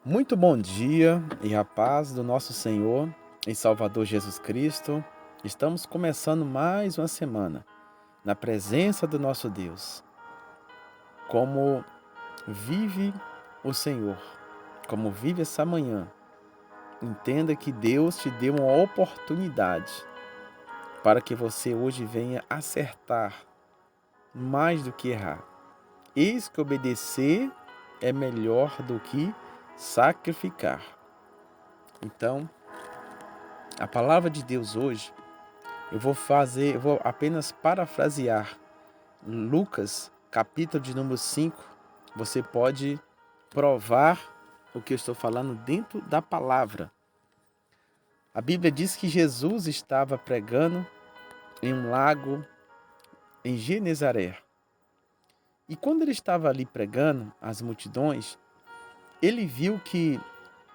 Muito bom dia e a paz do nosso Senhor e Salvador Jesus Cristo. Estamos começando mais uma semana na presença do nosso Deus. Como vive o Senhor, como vive essa manhã, entenda que Deus te deu uma oportunidade para que você hoje venha acertar mais do que errar. Eis que obedecer é melhor do que sacrificar. Então, a palavra de Deus hoje, eu vou apenas parafrasear Lucas, capítulo de número 5. Você pode provar o que eu estou falando dentro da palavra. A Bíblia diz que Jesus estava pregando em um lago em Genezaré. E quando ele estava ali pregando às multidões, ele viu que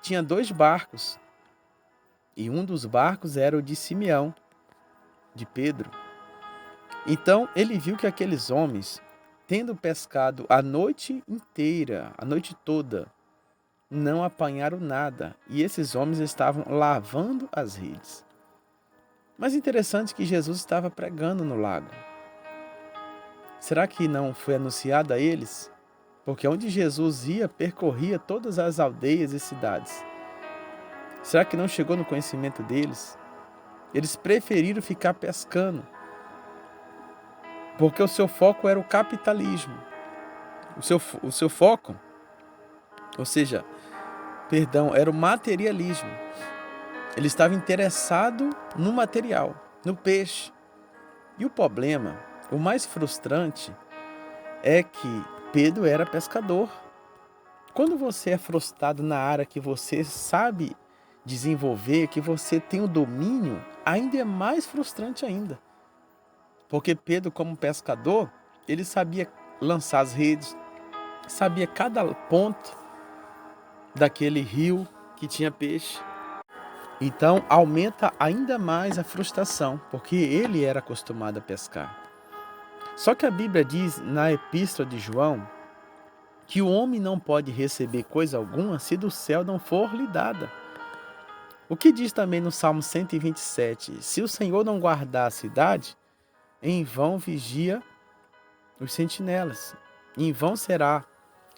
tinha 2 barcos. E um dos barcos era o de Simeão, de Pedro. Então ele viu que aqueles homens, tendo pescado a noite inteira, a noite toda, não apanharam nada. E esses homens estavam lavando as redes. Mas interessante que Jesus estava pregando no lago. Será que não foi anunciado a eles? Porque onde Jesus ia, percorria todas as aldeias e cidades. Será que não chegou no conhecimento deles? Eles preferiram ficar pescando, porque o seu foco era o capitalismo. O seu foco, ou seja, era o materialismo. Ele estava interessado no material, no peixe. E o problema, o mais frustrante, é que Pedro era pescador. Quando você é frustrado na área que você sabe desenvolver, que você tem o domínio, ainda é mais frustrante ainda. Porque Pedro, como pescador, ele sabia lançar as redes, sabia cada ponto daquele rio que tinha peixe. Então aumenta ainda mais a frustração, porque ele era acostumado a pescar. Só que a Bíblia diz na Epístola de João que o homem não pode receber coisa alguma se do céu não for lhe dada. O que diz também no Salmo 127? Se o Senhor não guardar a cidade, em vão vigia os sentinelas. Em vão será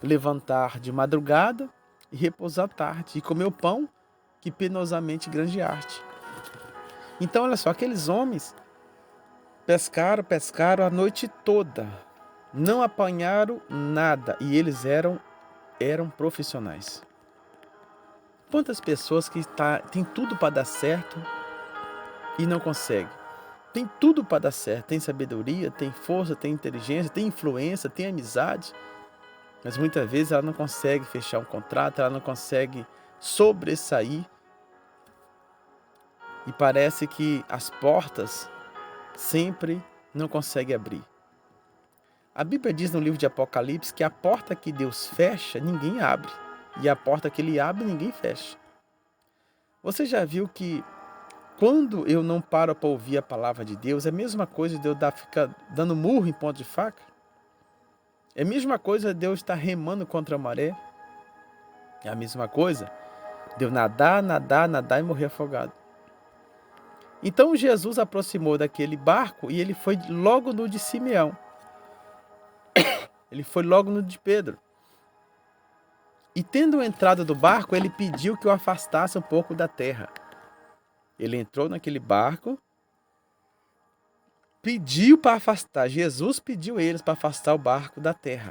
levantar de madrugada e repousar tarde, e comer o pão que penosamente granjeaste. Então, olha só, aqueles homens pescaram a noite toda, não apanharam nada, e eles eram profissionais. Quantas pessoas que tem tudo para dar certo e não consegue? Tem tudo para dar certo, tem sabedoria, tem força, tem inteligência, tem influência, tem amizade, mas muitas vezes ela não consegue fechar um contrato, ela não consegue sobressair, e parece que as portas sempre não conseguem abrir. A Bíblia diz no livro de Apocalipse que a porta que Deus fecha, ninguém abre, e a porta que Ele abre, ninguém fecha. Você já viu que quando eu não paro para ouvir a palavra de Deus, é a mesma coisa de eu ficar dando murro em ponta de faca? É a mesma coisa de eu estar remando contra a maré? É a mesma coisa de eu nadar e morrer afogado. Então Jesus aproximou daquele barco e ele foi logo no de Simeão. Ele foi logo no de Pedro. E tendo entrado do barco, ele pediu que o afastasse um pouco da terra. Ele entrou naquele barco, pediu para afastar. Jesus pediu eles para afastar o barco da terra.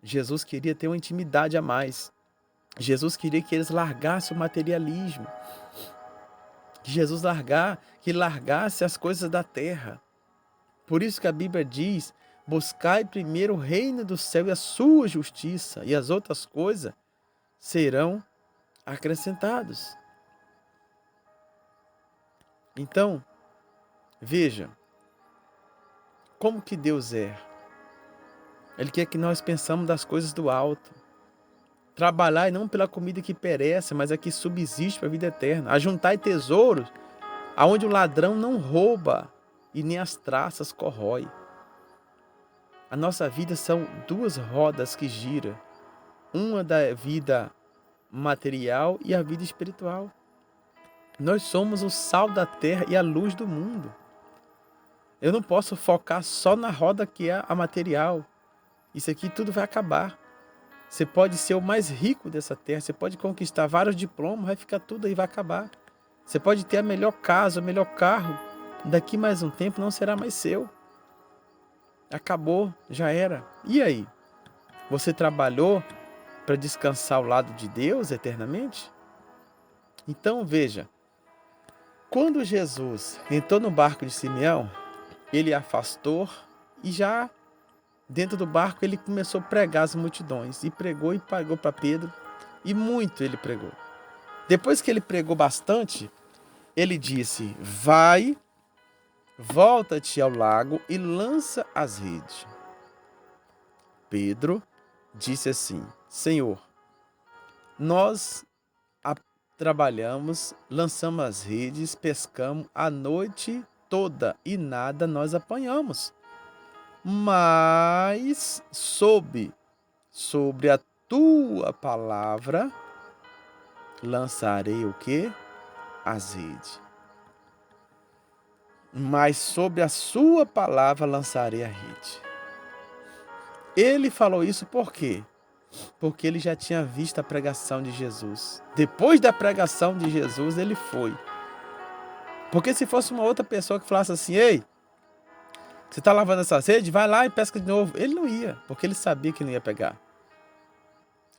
Jesus queria ter uma intimidade a mais. Jesus queria que eles largassem o materialismo. Que largasse as coisas da terra. Por isso que a Bíblia diz: buscai primeiro o reino do céu e a sua justiça, e as outras coisas serão acrescentadas. Então, veja como que Deus é. Ele quer que nós pensamos das coisas do alto. Trabalhar não pela comida que perece, mas a que subsiste para a vida eterna. Ajuntai tesouros aonde o ladrão não rouba e nem as traças corrói. A nossa vida são 2 rodas que giram. Uma da vida material e a vida espiritual. Nós somos o sal da terra e a luz do mundo. Eu não posso focar só na roda que é a material. Isso aqui tudo vai acabar. Você pode ser o mais rico dessa terra, você pode conquistar vários diplomas, vai ficar tudo aí, vai acabar. Você pode ter a melhor casa, o melhor carro, daqui mais um tempo não será mais seu. Acabou, já era. E aí? Você trabalhou para descansar ao lado de Deus eternamente? Então veja, quando Jesus entrou no barco de Simeão, ele afastou e já dentro do barco ele começou a pregar às multidões. E pregou para Pedro, e muito ele pregou. Depois que ele pregou bastante, ele disse: vai, volta-te ao lago e lança as redes. Pedro disse assim: Senhor, nós trabalhamos, lançamos as redes, pescamos a noite toda e nada nós apanhamos. Mas sobre a tua palavra lançarei o quê? As redes. Mas sobre a sua palavra lançarei a rede. Ele falou isso por quê? Porque ele já tinha visto a pregação de Jesus. Depois da pregação de Jesus, ele foi. Porque se fosse uma outra pessoa que falasse assim: ei, você está lavando essas redes? Vai lá e pesca de novo. Ele não ia, porque ele sabia que não ia pegar.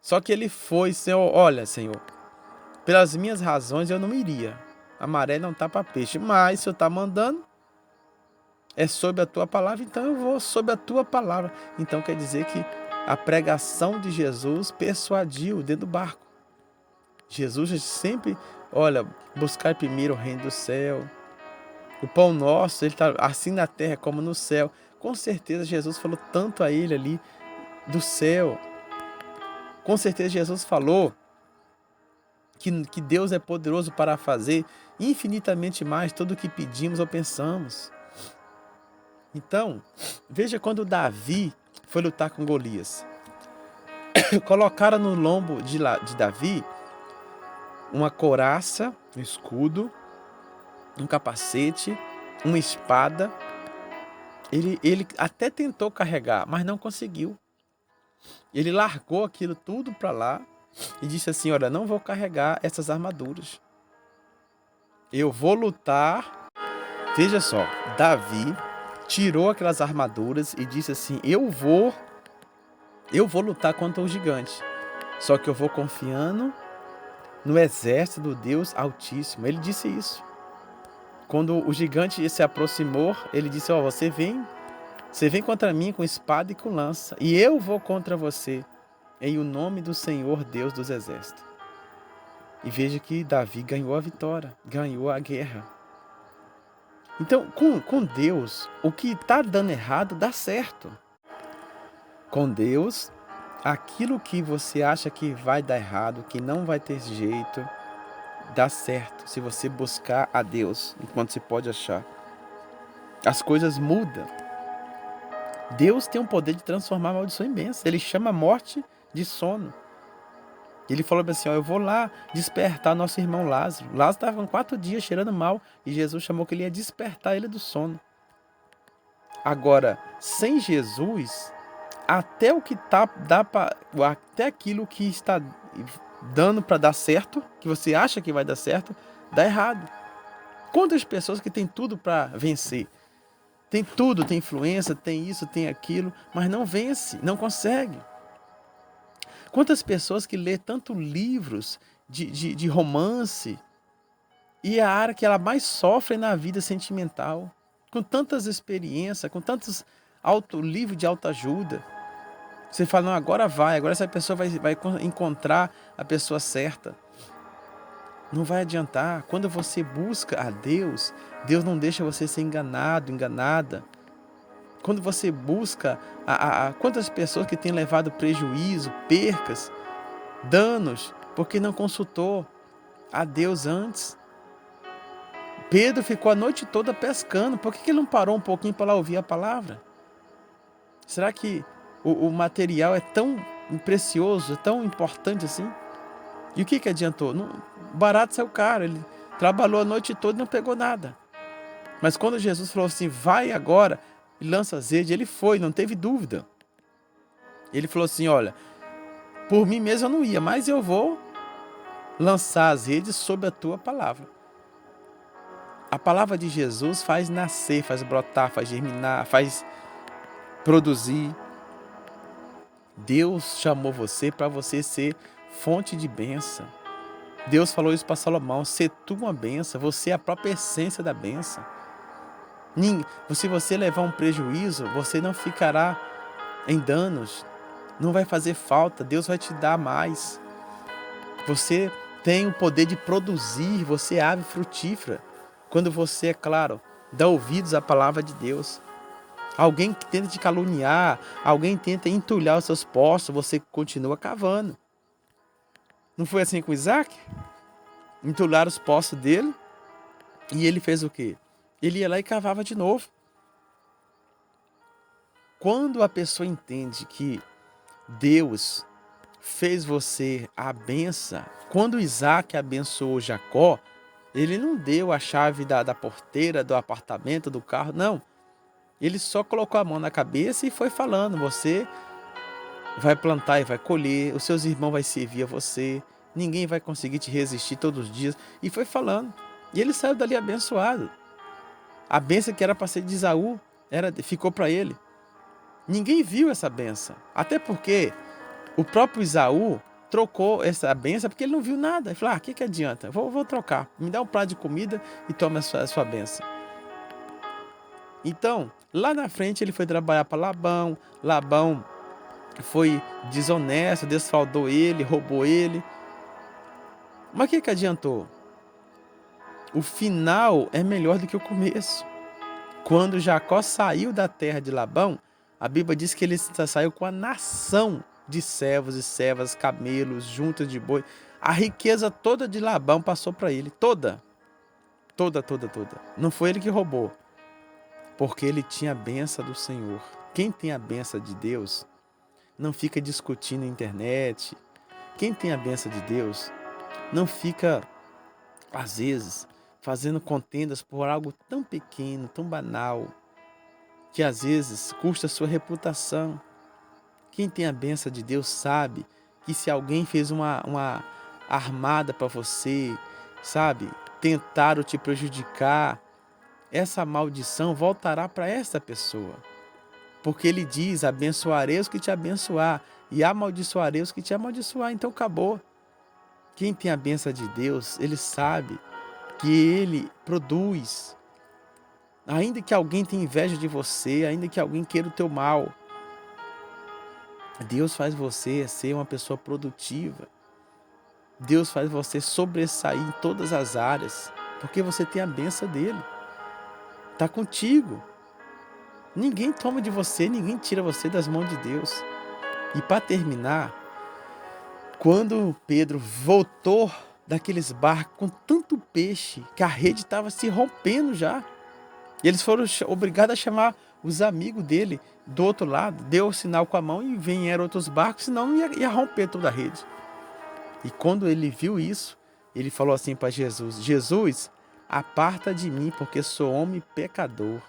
Só que ele foi: Senhor, olha, Senhor, pelas minhas razões eu não iria. A maré não está para peixe, mas se eu está mandando, é sob a tua palavra, então eu vou sob a tua palavra. Então quer dizer que a pregação de Jesus persuadiu dentro do barco. Jesus sempre, olha, buscar primeiro o reino do céu. O pão nosso, ele está assim na terra como no céu. Com certeza Jesus falou tanto a ele ali do céu. Com certeza Jesus falou que Deus é poderoso para fazer infinitamente mais tudo o que pedimos ou pensamos. Então, veja quando Davi foi lutar com Golias. Colocaram no lombo de Davi uma couraça, um escudo, um capacete, uma espada. Ele até tentou carregar, mas não conseguiu. Ele largou aquilo tudo para lá e disse assim: olha, não vou carregar essas armaduras. Eu vou lutar. Veja só, Davi tirou aquelas armaduras e disse assim: eu vou lutar contra o gigante. Só que eu vou confiando no exército do Deus Altíssimo. Ele disse isso. Quando o gigante se aproximou, ele disse: ó, você vem contra mim com espada e com lança, e eu vou contra você, em o nome do Senhor Deus dos exércitos. E veja que Davi ganhou a vitória, ganhou a guerra. Então, com Deus, o que está dando errado, dá certo. Com Deus, aquilo que você acha que vai dar errado, que não vai ter jeito, dá certo. Se você buscar a Deus, enquanto se pode achar, as coisas mudam. Deus tem o poder de transformar a maldição em bênção. Ele chama a morte de sono. Ele falou assim: ó, eu vou lá despertar nosso irmão Lázaro. Lázaro estava com 4 dias cheirando mal e Jesus chamou que ele ia despertar ele do sono. Agora, sem Jesus, até o que até aquilo que está dando para dar certo, que você acha que vai dar certo, dá errado. Quantas pessoas que têm tudo para vencer? Tem tudo, tem influência, tem isso, tem aquilo, mas não vence, não consegue. Quantas pessoas que lê tanto livros de romance e é a área que ela mais sofre na vida sentimental, com tantas experiências, com tantos livros de autoajuda. Você fala: não, agora essa pessoa vai encontrar a pessoa certa. Não vai adiantar. Quando você busca a Deus, Deus não deixa você ser enganado, enganada. Quando você busca quantas pessoas que têm levado prejuízo, percas, danos, porque não consultou a Deus antes. Pedro ficou a noite toda pescando. Por que ele não parou um pouquinho para lá ouvir a palavra? Será que o material é tão precioso, tão importante assim? E o que adiantou? Não, o barato saiu caro, ele trabalhou a noite toda e não pegou nada. Mas quando Jesus falou assim, vai agora e lança as redes, ele foi, não teve dúvida. Ele falou assim, olha, por mim mesmo eu não ia, mas eu vou lançar as redes sob a tua palavra. A palavra de Jesus faz nascer, faz brotar, faz germinar, faz produzir. Deus chamou você para você ser fonte de bênção. Deus falou isso para Salomão, ser tu uma bênção, você é a própria essência da bênção. Se você levar um prejuízo, você não ficará em danos, não vai fazer falta, Deus vai te dar mais. Você tem o poder de produzir, você é ave frutífera. Quando você, é claro, dá ouvidos à palavra de Deus. Alguém que tenta te caluniar, alguém tenta entulhar os seus poços, você continua cavando. Não foi assim com Isaac? Entulharam os poços dele e ele fez o quê? Ele ia lá e cavava de novo. Quando a pessoa entende que Deus fez você a benção, quando Isaac abençoou Jacó, ele não deu a chave da porteira, do apartamento, do carro, não. Ele só colocou a mão na cabeça e foi falando, você vai plantar e vai colher, os seus irmãos vão servir a você, ninguém vai conseguir te resistir todos os dias. E foi falando. E ele saiu dali abençoado. A bênção que era para ser de Esaú, ficou para ele. Ninguém viu essa bênção. Até porque o próprio Esaú trocou essa bênção porque ele não viu nada. Ele falou, que adianta? Vou trocar. Me dá um prato de comida e toma a sua bênção. Então, lá na frente ele foi trabalhar para Labão. Labão foi desonesto, desfaldou ele, roubou ele. Mas o que adiantou? O final é melhor do que o começo. Quando Jacó saiu da terra de Labão, a Bíblia diz que ele saiu com a nação de servos e servas, camelos, juntas de boi. A riqueza toda de Labão passou para ele, toda. Toda. Não foi ele que roubou, porque ele tinha a bênção do Senhor. Quem tem a bênção de Deus não fica discutindo na internet. Quem tem a bênção de Deus não fica, às vezes, fazendo contendas por algo tão pequeno, tão banal, que às vezes custa a sua reputação. Quem tem a bênção de Deus sabe que se alguém fez uma armada para você, sabe, tentaram te prejudicar, essa maldição voltará para essa pessoa. Porque ele diz, abençoarei os que te abençoar e amaldiçoarei os que te amaldiçoar. Então acabou. Quem tem a bênção de Deus, ele sabe que ele produz. Ainda que alguém tenha inveja de você, ainda que alguém queira o teu mal, Deus faz você ser uma pessoa produtiva. Deus faz você sobressair em todas as áreas, porque você tem a bênção dele. Está contigo. Ninguém toma de você, ninguém tira você das mãos de Deus. E para terminar, quando Pedro voltou daqueles barcos com tanto peixe, que a rede estava se rompendo já, eles foram obrigados a chamar os amigos dele do outro lado, deu o sinal com a mão e vieram outros barcos, senão ia romper toda a rede. E quando ele viu isso, ele falou assim para Jesus, Jesus, aparta de mim, porque sou homem pecador.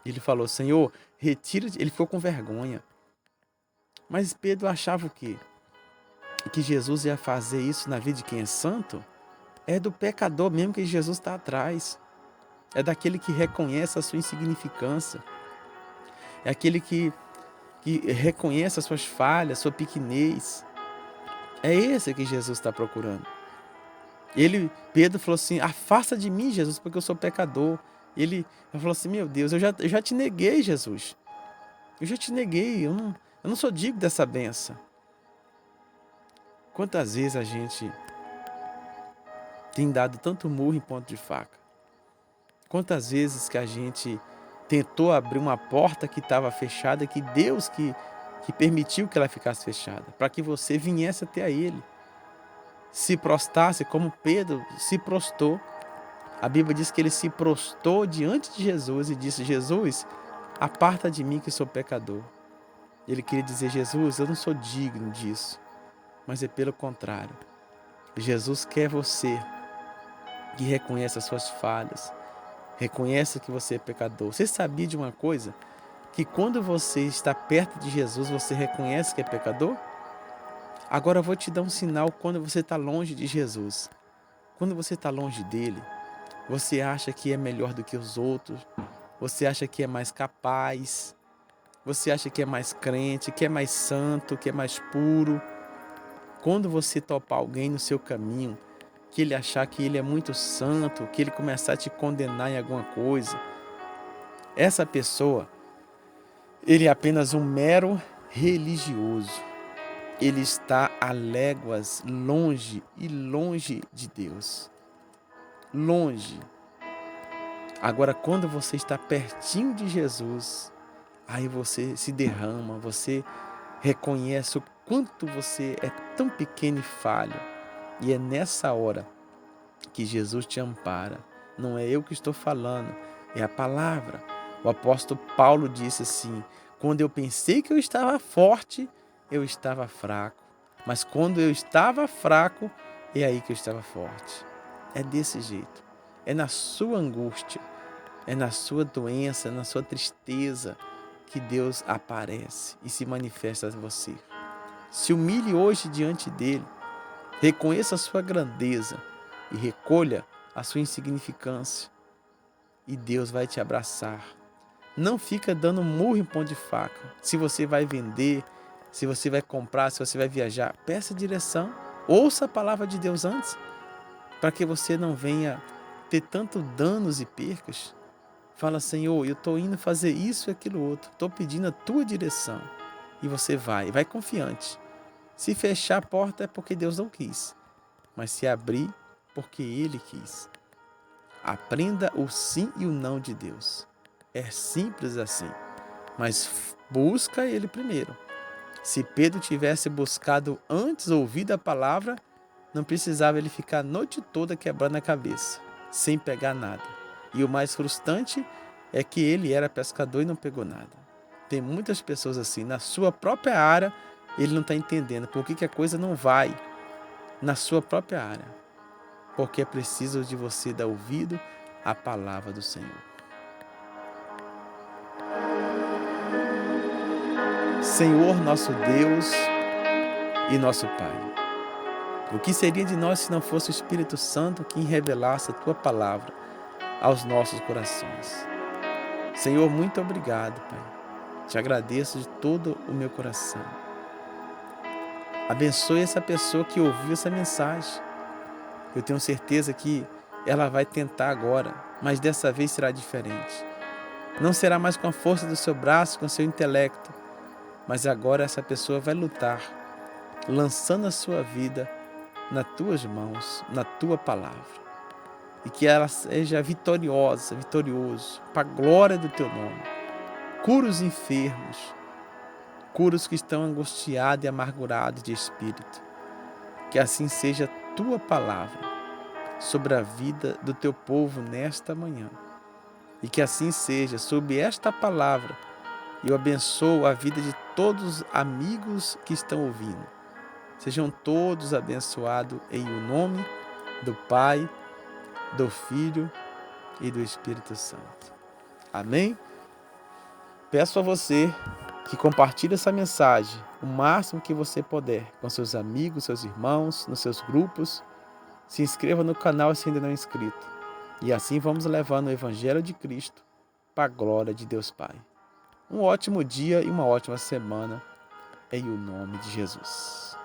Ele falou, Senhor, retira-te. Ele ficou com vergonha. Mas Pedro achava o quê? Que Jesus ia fazer isso na vida de quem é santo? É do pecador mesmo que Jesus está atrás. É daquele que reconhece a sua insignificância. É aquele que reconhece as suas falhas, sua pequenez. É esse que Jesus está procurando. Pedro falou assim, afasta de mim, Jesus, porque eu sou pecador. Ele falou assim, meu Deus, eu já te neguei, Jesus. Eu já te neguei, eu não sou digno dessa bênção. Quantas vezes a gente tem dado tanto murro em ponto de faca? Quantas vezes que a gente tentou abrir uma porta que estava fechada, que Deus que permitiu que ela ficasse fechada, para que você viesse até a Ele, se prostrasse como Pedro se prostrou. A Bíblia diz que ele se prostrou diante de Jesus e disse, Jesus, aparta de mim que sou pecador. Ele queria dizer, Jesus, eu não sou digno disso, mas é pelo contrário. Jesus quer você que reconhece as suas falhas, reconhece que você é pecador. Você sabia de uma coisa? Que quando você está perto de Jesus, você reconhece que é pecador? Agora eu vou te dar um sinal quando você está longe de Jesus. Quando você está longe dele, você acha que é melhor do que os outros, você acha que é mais capaz, você acha que é mais crente, que é mais santo, que é mais puro. Quando você topar alguém no seu caminho, que ele achar que ele é muito santo, que ele começar a te condenar em alguma coisa, essa pessoa, ele é apenas um mero religioso. Ele está a léguas longe e longe de Deus. Longe. Agora, quando você está pertinho de Jesus, aí você se derrama, você reconhece o quanto você é tão pequeno e falho. E é nessa hora que Jesus te ampara. Não é eu que estou falando, é a palavra. O apóstolo Paulo disse assim: quando eu pensei que eu estava forte, eu estava fraco. Mas quando eu estava fraco, é aí que eu estava forte. É desse jeito. É na sua angústia, é na sua doença, na sua tristeza, que Deus aparece e se manifesta a você. Se humilhe hoje diante dele, reconheça a sua grandeza e recolha a sua insignificância. E Deus vai te abraçar. Não fica dando murro em pão de faca. Se você vai vender, se você vai comprar, se você vai viajar, peça direção. Ouça a palavra de Deus antes, para que você não venha ter tanto danos e percas. Fala: Senhor, eu estou indo fazer isso e aquilo outro. Estou pedindo a tua direção. E você vai confiante. Se fechar a porta é porque Deus não quis. Mas se abrir, porque Ele quis. Aprenda o sim e o não de Deus. É simples assim. Mas busca Ele primeiro. Se Pedro tivesse buscado antes ouvir a palavra, não precisava ele ficar a noite toda quebrando a cabeça, sem pegar nada. E o mais frustrante é que ele era pescador e não pegou nada. Tem muitas pessoas assim, na sua própria área, ele não está entendendo por que a coisa não vai na sua própria área. Porque é preciso de você dar ouvido à palavra do Senhor. Senhor, nosso Deus e nosso Pai, o que seria de nós se não fosse o Espírito Santo que revelasse a Tua palavra aos nossos corações? Senhor, muito obrigado, Pai. Te agradeço de todo o meu coração. Abençoe essa pessoa que ouviu essa mensagem. Eu tenho certeza que ela vai tentar agora, mas dessa vez será diferente. Não será mais com a força do seu braço, com o seu intelecto, mas agora essa pessoa vai lutar, lançando a sua vida nas tuas mãos, na tua palavra. E que ela seja vitorioso, para a glória do teu nome. Cura os enfermos, cura os que estão angustiados e amargurados de espírito. Que assim seja a tua palavra sobre a vida do teu povo nesta manhã. E que assim seja sobre esta palavra. Eu abençoo a vida de todos os amigos que estão ouvindo. Sejam todos abençoados em o nome do Pai, do Filho e do Espírito Santo. Amém? Peço a você que compartilhe essa mensagem o máximo que você puder com seus amigos, seus irmãos, nos seus grupos. Se inscreva no canal se ainda não é inscrito. E assim vamos levando o Evangelho de Cristo para a glória de Deus Pai. Um ótimo dia e uma ótima semana em o nome de Jesus.